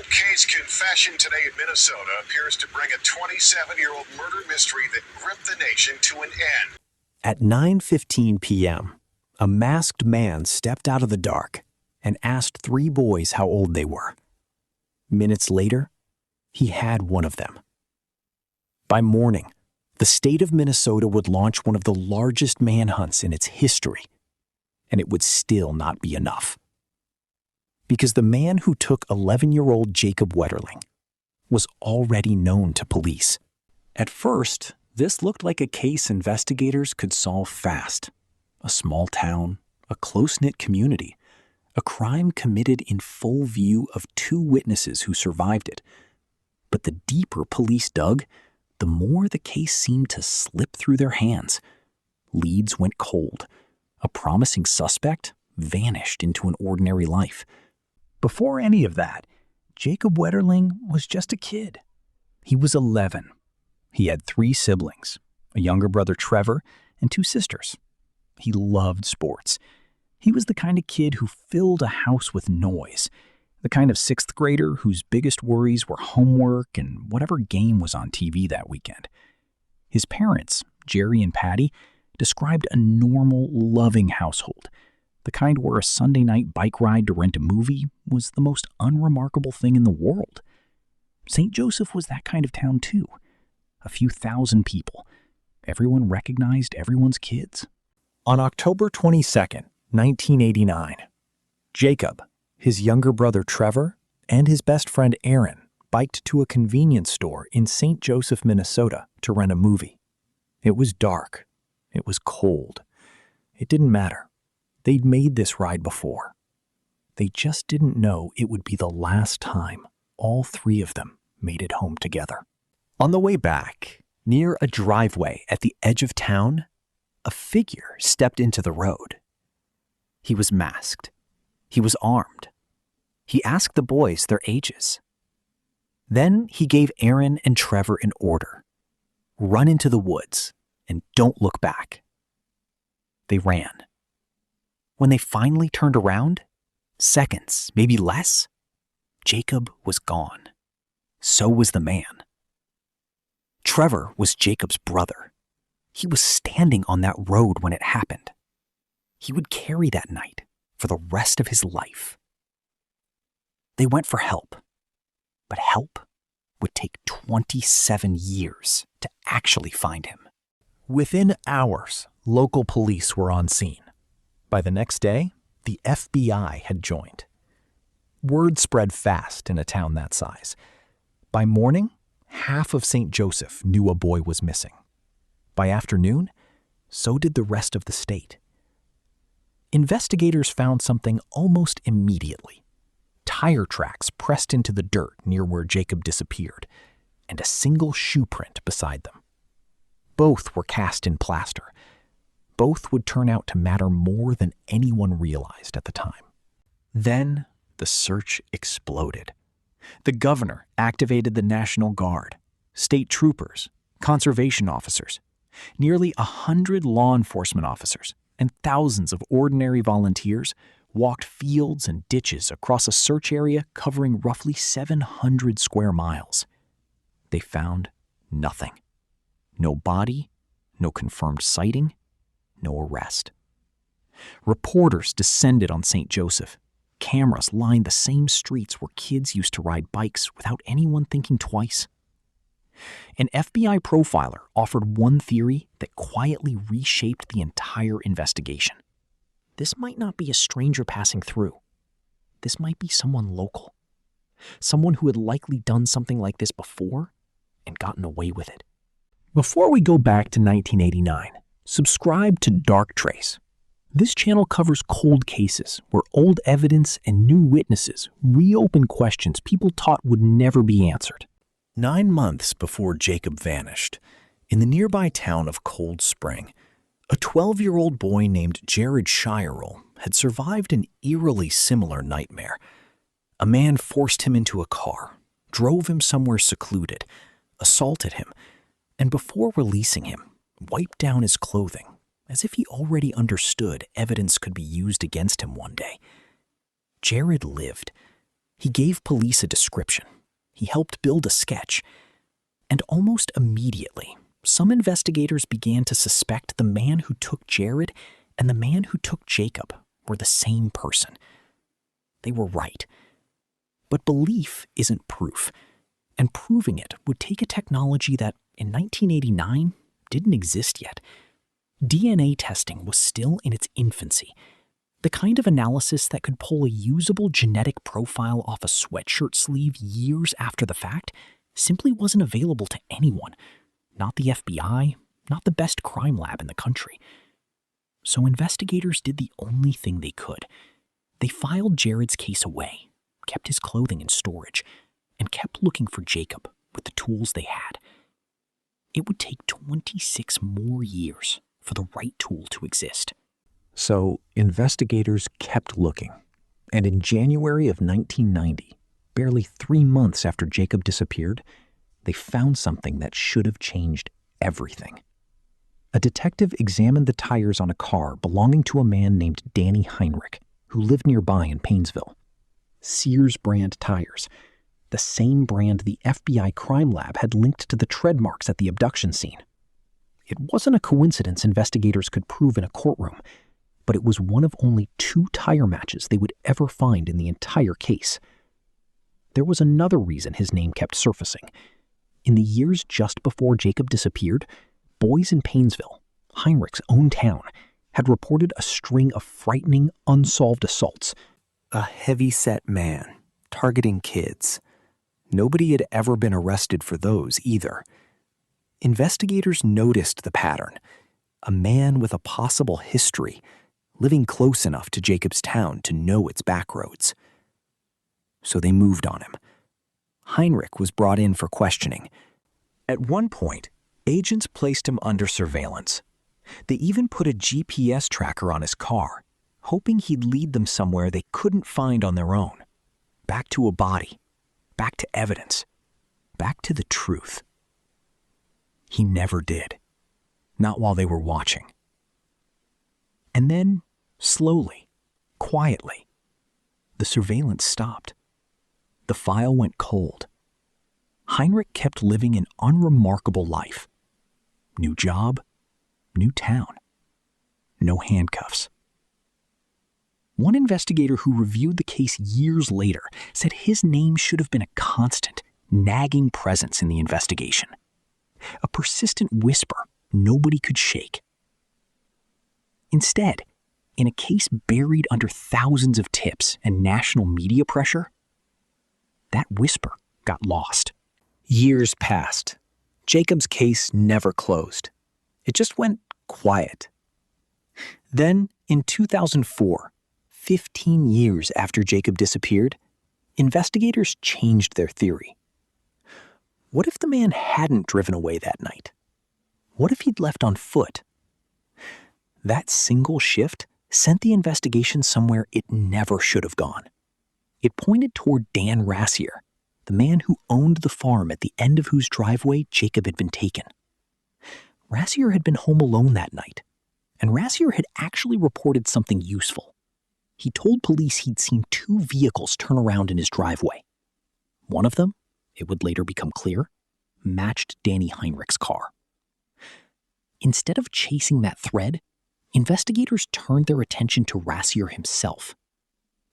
cold case confession today in Minnesota appears to bring a 27-year-old murder mystery that gripped the nation to an end. At 9:15 p.m., a masked man stepped out of the dark and asked three boys how old they were. Minutes later, he had one of them. By morning, the state of Minnesota would launch one of the largest manhunts in its history, and it would still not be enough. Because the man who took 11-year-old Jacob Wetterling was already known to police. At first, this looked like a case investigators could solve fast. A small town, a close-knit community, a crime committed in full view of two witnesses who survived it. But the deeper police dug, the more the case seemed to slip through their hands. Leads went cold. A promising suspect vanished into an ordinary life. Before any of that, Jacob Wetterling was just a kid. He was 11. He had 3 siblings, a younger brother Trevor and 2 sisters. He loved sports. He was the kind of kid who filled a house with noise, the kind of 6th grader whose biggest worries were homework and whatever game was on TV that weekend. His parents, Jerry and Patty, described a normal, loving household, the kind where a Sunday night bike ride to rent a movie was the most unremarkable thing in the world. St. Joseph was that kind of town too. A few thousand people. Everyone recognized everyone's kids. On October 22nd, 1989, Jacob, his younger brother Trevor, and his best friend Aaron biked to a convenience store in St. Joseph, Minnesota to rent a movie. It was dark. It was cold. It didn't matter. They'd made this ride before. They just didn't know it would be the last time all 3 of them made it home together. On the way back, near a driveway at the edge of town, a figure stepped into the road. He was masked. He was armed. He asked the boys their ages. Then he gave Aaron and Trevor an order. Run into the woods and don't look back. They ran. When they finally turned around, seconds, maybe less, Jacob was gone. So was the man. Trevor was Jacob's brother. He was standing on that road when it happened. He would carry that night for the rest of his life. They went for help, but help would take 27 years to actually find him. Within hours, local police were on scene. By the next day, the FBI had joined. Word spread fast in a town that size. By morning, half of St. Joseph knew a boy was missing. By afternoon, so did the rest of the state. Investigators found something almost immediately. Tire tracks pressed into the dirt near where Jacob disappeared, and a single shoe print beside them. Both were cast in plaster. Both would turn out to matter more than anyone realized at the time. Then the search exploded. The governor activated the National Guard, state troopers, conservation officers, nearly 100 law enforcement officers, and thousands of ordinary volunteers walked fields and ditches across a search area covering roughly 700 square miles. They found nothing. No body, no confirmed sighting, no arrest. Reporters descended on St. Joseph. Cameras lined the same streets where kids used to ride bikes without anyone thinking twice. An FBI profiler offered one theory that quietly reshaped the entire investigation. This might not be a stranger passing through. This might be someone local. Someone who had likely done something like this before and gotten away with it. Before we go back to 1989, subscribe to Dark Trace. This channel covers cold cases where old evidence and new witnesses reopen questions people taught would never be answered. 9 months before Jacob vanished, in the nearby town of Cold Spring, a 12-year-old boy named Jared Shirel had survived an eerily similar nightmare. A man forced him into a car, drove him somewhere secluded, assaulted him, and before releasing him, wiped down his clothing, as if he already understood evidence could be used against him one day. Jared lived. He gave police a description. He helped build a sketch. And almost immediately, some investigators began to suspect the man who took Jared and the man who took Jacob were the same person. They were right. But belief isn't proof, and proving it would take a technology that, in 1989, didn't exist yet. DNA testing was still in its infancy. The kind of analysis that could pull a usable genetic profile off a sweatshirt sleeve years after the fact simply wasn't available to anyone. Not the FBI, not the best crime lab in the country. So investigators did the only thing they could. They filed Jared's case away, kept his clothing in storage, and kept looking for Jacob with the tools they had. It would take 26 more years for the right tool to exist. So investigators kept looking, and in January of 1990, barely 3 months after Jacob disappeared, they found something that should have changed everything. A detective examined the tires on a car belonging to a man named Danny Heinrich, who lived nearby in Painesville. Sears brand tires, the same brand the FBI crime lab had linked to the tread marks at the abduction scene. It wasn't a coincidence investigators could prove in a courtroom, but it was one of only 2 tire matches they would ever find in the entire case. There was another reason his name kept surfacing. In the years just before Jacob disappeared, boys in Painesville, Heinrich's own town, had reported a string of frightening, unsolved assaults. A heavy-set man targeting kids. Nobody had ever been arrested for those either. Investigators noticed the pattern. A man with a possible history, living close enough to Jacob's town to know its backroads. So they moved on him. Heinrich was brought in for questioning. At one point, agents placed him under surveillance. They even put a GPS tracker on his car, hoping he'd lead them somewhere they couldn't find on their own. Back to a body, back to evidence, back to the truth. He never did. Not while they were watching. And then, slowly, quietly, the surveillance stopped. The file went cold. Heinrich kept living an unremarkable life. New job, new town, no handcuffs. One investigator who reviewed the case years later said his name should have been a constant, nagging presence in the investigation. A persistent whisper nobody could shake. Instead, in a case buried under thousands of tips and national media pressure, that whisper got lost. Years passed. Jacob's case never closed. It just went quiet. Then, in 2004, 15 years after Jacob disappeared, investigators changed their theory. What if the man hadn't driven away that night? What if he'd left on foot? That single shift sent the investigation somewhere it never should have gone. It pointed toward Dan Rassier, the man who owned the farm at the end of whose driveway Jacob had been taken. Rassier had been home alone that night, and Rassier had actually reported something useful. He told police he'd seen 2 vehicles turn around in his driveway. One of them, it would later become clear, matched Danny Heinrich's car. Instead of chasing that thread, investigators turned their attention to Rassier himself.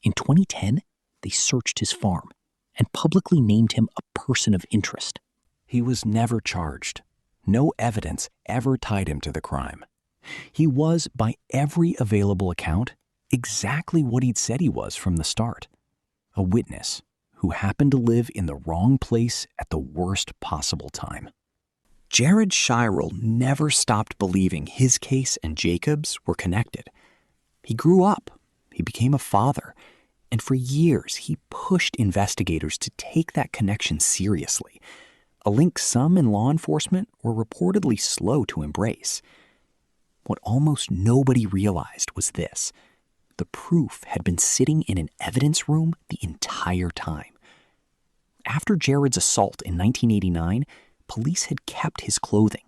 In 2010, they searched his farm and publicly named him a person of interest. He was never charged. No evidence ever tied him to the crime. He was, by every available account, exactly what he'd said he was from the start. A witness who happened to live in the wrong place at the worst possible time. Jared Shirel never stopped believing his case and Jacob's were connected. He grew up, he became a father, and for years he pushed investigators to take that connection seriously, a link some in law enforcement were reportedly slow to embrace. What almost nobody realized was this: the proof had been sitting in an evidence room the entire time. After Jared's assault in 1989, police had kept his clothing,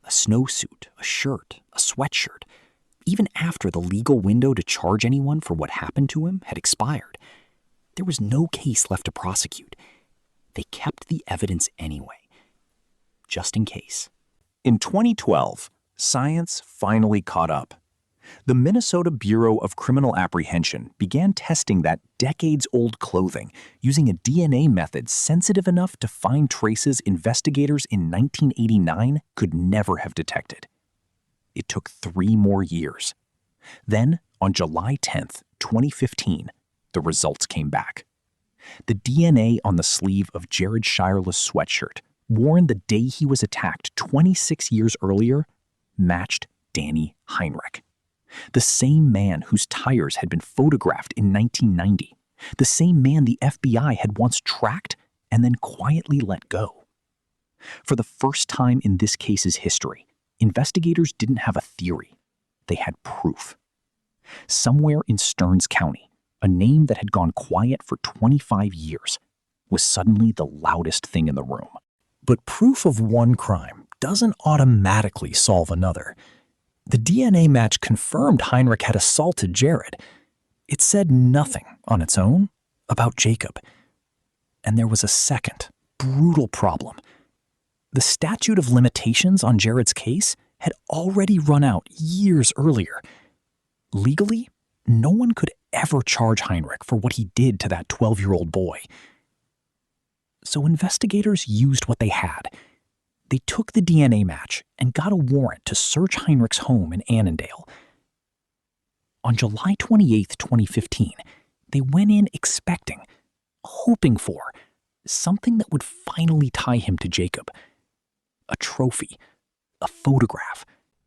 a snowsuit, a shirt, a sweatshirt, even after the legal window to charge anyone for what happened to him had expired. There was no case left to prosecute. They kept the evidence anyway, just in case. In 2012, science finally caught up. The Minnesota Bureau of Criminal Apprehension began testing that decades-old clothing using a DNA method sensitive enough to find traces investigators in 1989 could never have detected. It took 3 more years. Then, on July 10th, 2015, the results came back. The DNA on the sleeve of Jared Shire's sweatshirt, worn the day he was attacked 26 years earlier, matched Danny Heinrich. The same man whose tires had been photographed in 1990. The same man the FBI had once tracked and then quietly let go. For the first time in this case's history, investigators didn't have a theory. They had proof. Somewhere in Stearns County, a name that had gone quiet for 25 years, was suddenly the loudest thing in the room. But proof of one crime doesn't automatically solve another. The DNA match confirmed Heinrich had assaulted Jared. It said nothing on its own about Jacob. And there was a second, brutal problem. The statute of limitations on Jared's case had already run out years earlier. Legally, no one could ever charge Heinrich for what he did to that 12-year-old boy. So investigators used what they had. They took the DNA match and got a warrant to search Heinrich's home in Annandale. On July 28, 2015, they went in expecting, hoping for, something that would finally tie him to Jacob. A trophy, a photograph,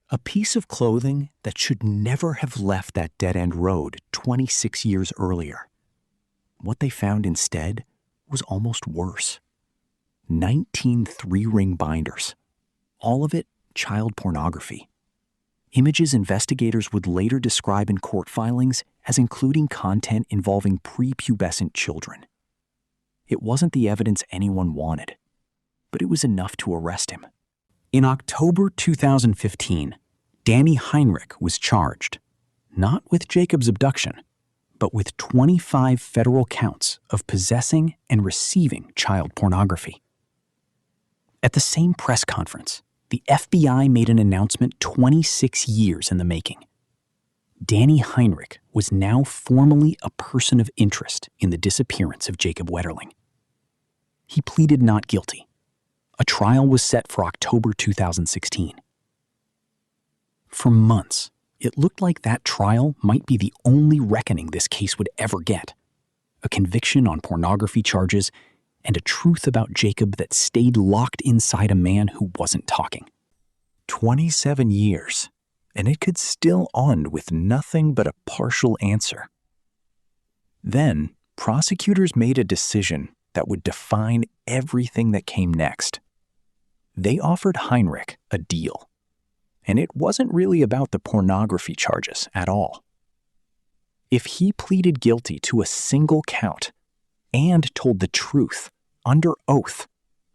a piece of clothing that should never have left that dead-end road 26 years earlier. What they found instead was almost worse. 19 3-ring binders. All of it child pornography. Images investigators would later describe in court filings as including content involving prepubescent children. It wasn't the evidence anyone wanted, but it was enough to arrest him. In October 2015, Danny Heinrich was charged, not with Jacob's abduction, but with 25 federal counts of possessing and receiving child pornography. At the same press conference, the FBI made an announcement 26 years in the making. Danny Heinrich was now formally a person of interest in the disappearance of Jacob Wetterling. He pleaded not guilty. A trial was set for October 2016. For months, it looked like that trial might be the only reckoning this case would ever get. A conviction on pornography charges and a truth about Jacob that stayed locked inside a man who wasn't talking. 27 years, and it could still end with nothing but a partial answer. Then, prosecutors made a decision that would define everything that came next. They offered Heinrich a deal. And it wasn't really about the pornography charges at all. If he pleaded guilty to a single count and told the truth under oath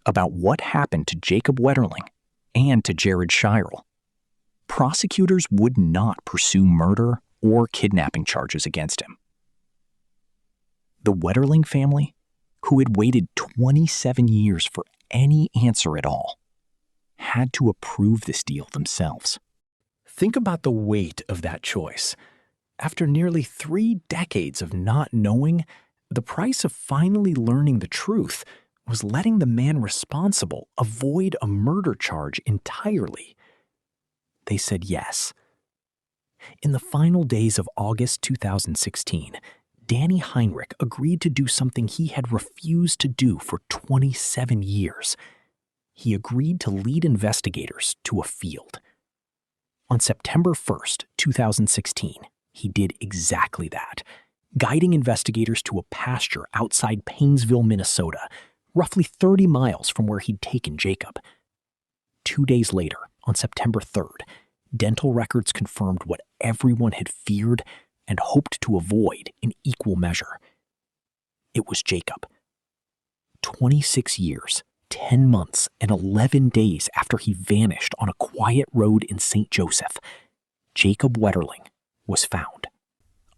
about what happened to Jacob Wetterling and to Jared Shire, prosecutors would not pursue murder or kidnapping charges against him. The Wetterling family, who had waited 27 years for any answer at all, had to approve this deal themselves. Think about the weight of that choice. After nearly 3 decades of not knowing, the price of finally learning the truth was letting the man responsible avoid a murder charge entirely. They said yes. In the final days of August 2016, Danny Heinrich agreed to do something he had refused to do for 27 years. He agreed to lead investigators to a field. On September 1st, 2016, he did exactly that, guiding investigators to a pasture outside Paynesville, Minnesota, roughly 30 miles from where he'd taken Jacob. 2 days later, on September 3rd, dental records confirmed what everyone had feared and hoped to avoid in equal measure. It was Jacob. 26 years. 10 months and 11 days after he vanished on a quiet road in St. Joseph, Jacob Wetterling was found.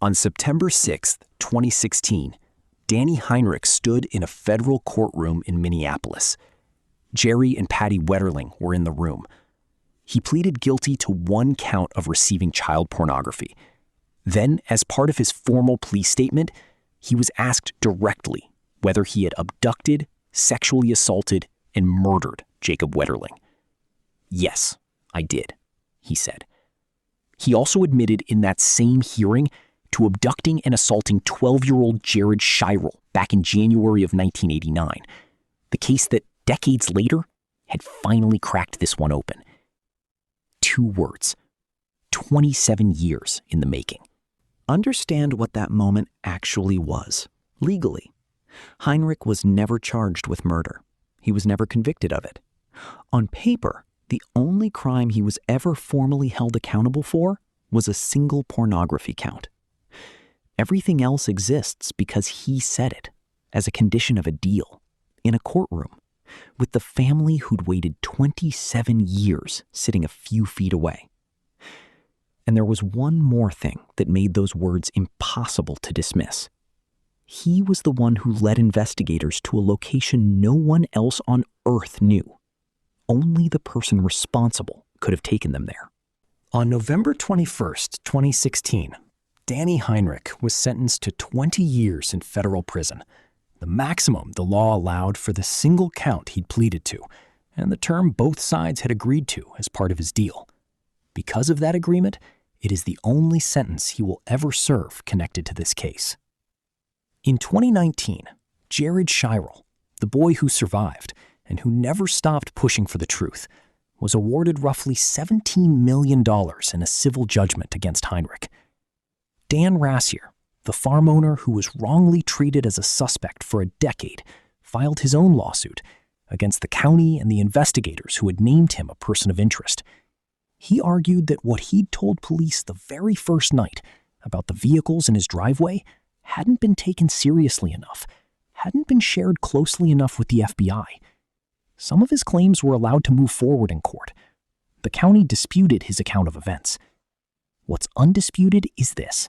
On September 6, 2016, Danny Heinrich stood in a federal courtroom in Minneapolis. Jerry and Patty Wetterling were in the room. He pleaded guilty to one count of receiving child pornography. Then, as part of his formal plea statement, he was asked directly whether he had abducted, sexually assaulted, and murdered Jacob Wetterling. "Yes, I did," he said. He also admitted in that same hearing to abducting and assaulting 12-year-old Jared Shirel back in January of 1989, the case that decades later had finally cracked this one open. 2 words, 27 years in the making. Understand what that moment actually was, legally. Heinrich was never charged with murder. He was never convicted of it. On paper, the only crime he was ever formally held accountable for was a single pornography count. Everything else exists because he said it, as a condition of a deal, in a courtroom, with the family who'd waited 27 years sitting a few feet away. And there was one more thing that made those words impossible to dismiss. He was the one who led investigators to a location no one else on Earth knew. Only the person responsible could have taken them there. On November 21st, 2016, Danny Heinrich was sentenced to 20 years in federal prison, the maximum the law allowed for the single count he'd pleaded to, and the term both sides had agreed to as part of his deal. Because of that agreement, it is the only sentence he will ever serve connected to this case. In 2019, Jared Shirel, the boy who survived and who never stopped pushing for the truth, was awarded roughly $17 million in a civil judgment against Heinrich. Dan Rassier, the farm owner who was wrongly treated as a suspect for a decade, filed his own lawsuit against the county and the investigators who had named him a person of interest. He argued that what he'd told police the very first night about the vehicles in his driveway hadn't been taken seriously enough, hadn't been shared closely enough with the FBI. Some of his claims were allowed to move forward in court. The county disputed his account of events. What's undisputed is this: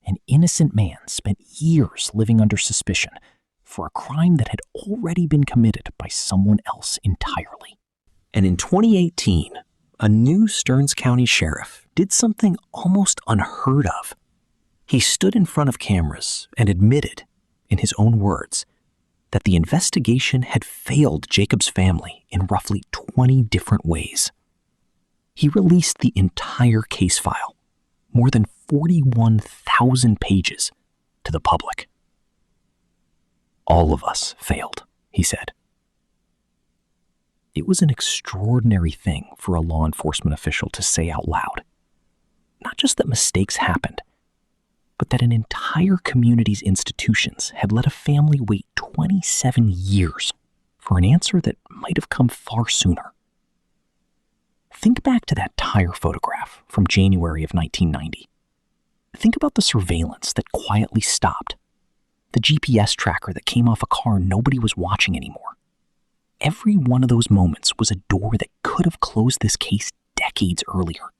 an innocent man spent years living under suspicion for a crime that had already been committed by someone else entirely. And in 2018, a new Stearns County sheriff did something almost unheard of. He stood in front of cameras and admitted, in his own words, that the investigation had failed Jacob's family in roughly 20 different ways. He released the entire case file, more than 41,000 pages, to the public. "All of us failed," he said. It was an extraordinary thing for a law enforcement official to say out loud. Not just that mistakes happened, but that an entire community's institutions had let a family wait 27 years for an answer that might have come far sooner. Think back to that tire photograph from January of 1990. Think about the surveillance that quietly stopped, the GPS tracker that came off a car nobody was watching anymore. Every one of those moments was a door that could have closed this case decades earlier.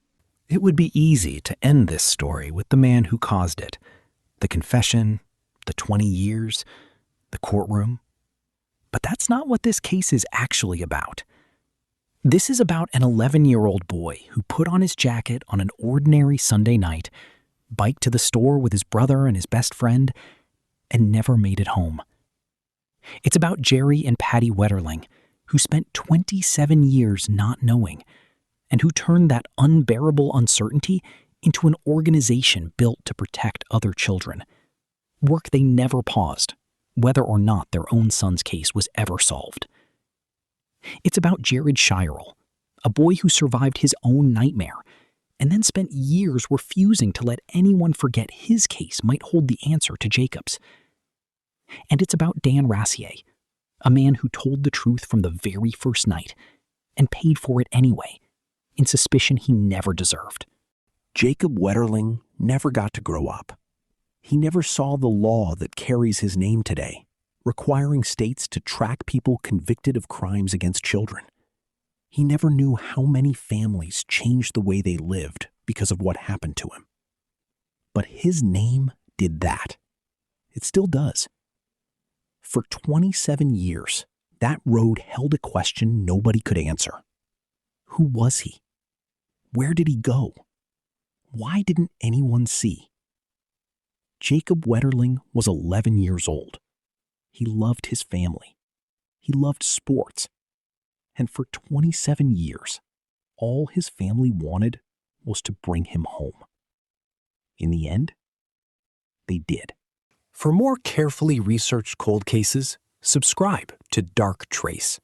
It would be easy to end this story with the man who caused it, the confession, the 20 years, the courtroom. But that's not what this case is actually about. This is about an 11-year-old boy who put on his jacket on an ordinary Sunday night, biked to the store with his brother and his best friend, and never made it home. It's about Jerry and Patty Wetterling, who spent 27 years not knowing, and who turned that unbearable uncertainty into an organization built to protect other children. Work they never paused, whether or not their own son's case was ever solved. It's about Jared Shirel, a boy who survived his own nightmare and then spent years refusing to let anyone forget his case might hold the answer to Jacob's. And it's about Dan Rassier, a man who told the truth from the very first night and paid for it anyway, in suspicion he never deserved. Jacob Wetterling never got to grow up. He never saw the law that carries his name today, requiring states to track people convicted of crimes against children. He never knew how many families changed the way they lived because of what happened to him. But his name did that. It still does. For 27 years, that road held a question nobody could answer. Who was he? Where did he go? Why didn't anyone see? Jacob Wetterling was 11 years old. He loved his family. He loved sports. And for 27 years, all his family wanted was to bring him home. In the end, they did. For more carefully researched cold cases, subscribe to Dark Trace.